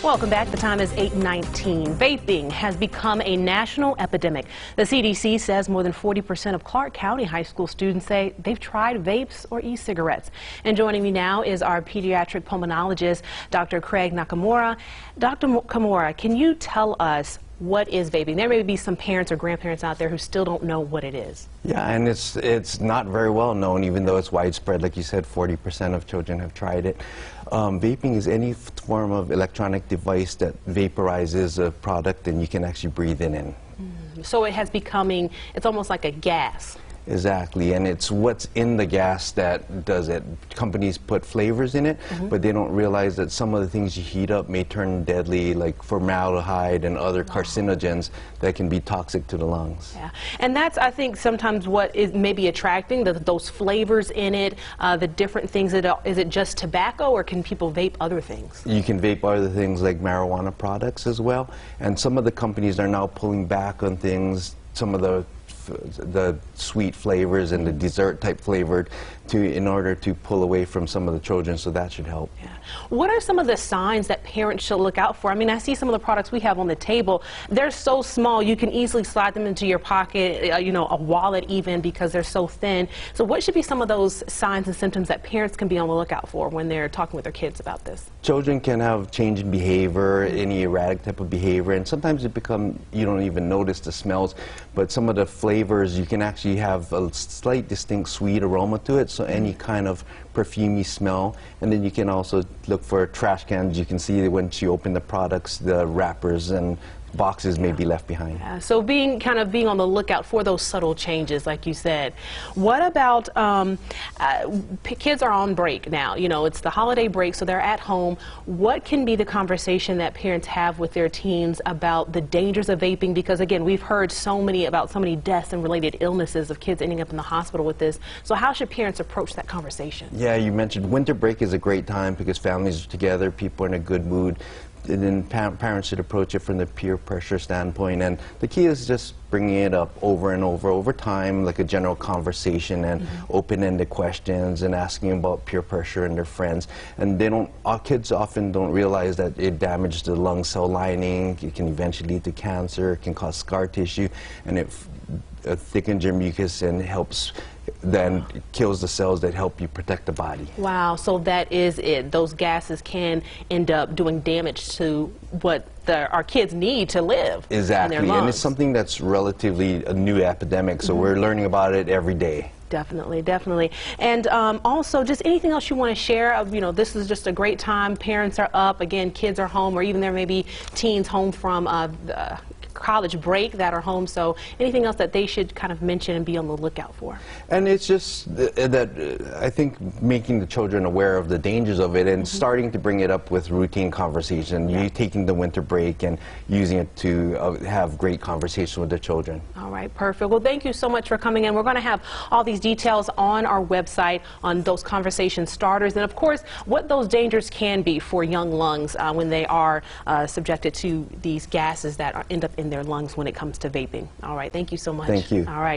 Welcome back. The time is 8:19. Vaping has become a national epidemic. The CDC says more than 40% of Clark County high school students say they've tried vapes or e-cigarettes. And joining me now is our pediatric pulmonologist, Dr. Craig Nakamura. Dr. Nakamura, can you tell us what is vaping? There may be some parents or grandparents out there who still don't know what it is. Yeah, and it's not very well known, even though it's widespread. Like you said, 40% of children have tried it. Vaping is any form of electronic device that vaporizes a product and you can actually breathe it in. So it has becoming, it's almost like a gas. Exactly, and it's what's in the gas that does it. Companies put flavors in it, but they don't realize that some of the things you heat up may turn deadly, like formaldehyde and other carcinogens that can be toxic to the lungs. Yeah, and that's, I think, sometimes what is maybe attracting, those flavors in it, the different things. Is it just tobacco, or can people vape other things? You can vape other things like marijuana products as well, and some of the companies are now pulling back on things, some of the sweet flavors and the dessert type flavored in order to pull away from some of the children, so that should help. Yeah. What are some of the signs that parents should look out for? I mean, I see some of the products we have on the table. They're so small you can easily slide them into your pocket, you know, a wallet even, because they're so thin. So what should be some of those signs and symptoms that parents can be on the lookout for when they're talking with their kids about this? Children can have change in behavior, any erratic type of behavior, and sometimes you don't even notice the smells, but some of the flavors, you can actually have a slight distinct sweet aroma to it, so any kind of perfumey smell. And then you can also look for trash cans. You can see that once you open the products, the wrappers and boxes may be left behind. Yeah, so being on the lookout for those subtle changes, like you said. What about kids are on break now? You know, it's the holiday break, so they're at home. What can be the conversation that parents have with their teens about the dangers of vaping? Because again, we've heard about so many deaths and related illnesses of kids ending up in the hospital with this. So how should parents approach that conversation? Yeah, you mentioned winter break is a great time because families are together, people are in a good mood. And then parents should approach it from the peer pressure standpoint, and the key is just bringing it up over and over time, like a general conversation and open-ended questions, and asking about peer pressure and their friends. And our kids often don't realize that it damages the lung cell lining. It can eventually lead to cancer. It can cause scar tissue, and it thickens your mucus and then kills the cells that help you protect the body. Wow, so that is it. Those gases can end up doing damage to what our kids need to live. Exactly, and it's something that's relatively a new epidemic, so we're learning about it every day. Definitely, definitely. And also, just anything else you want to share? You know, this is just a great time. Parents are up, again, kids are home, or even there may be teens home from college break that are home. So anything else that they should kind of mention and be on the lookout for? And it's just that I think making the children aware of the dangers of it and starting to bring it up with routine conversation. You taking the winter break and using it to have great conversation with the children. All right, perfect. Well, thank you so much for coming in. We're going to have all these details on our website on those conversation starters, and of course what those dangers can be for young lungs when they are subjected to these gases that end up in their lungs when it comes to vaping. All right, thank you so much. Thank you. All right.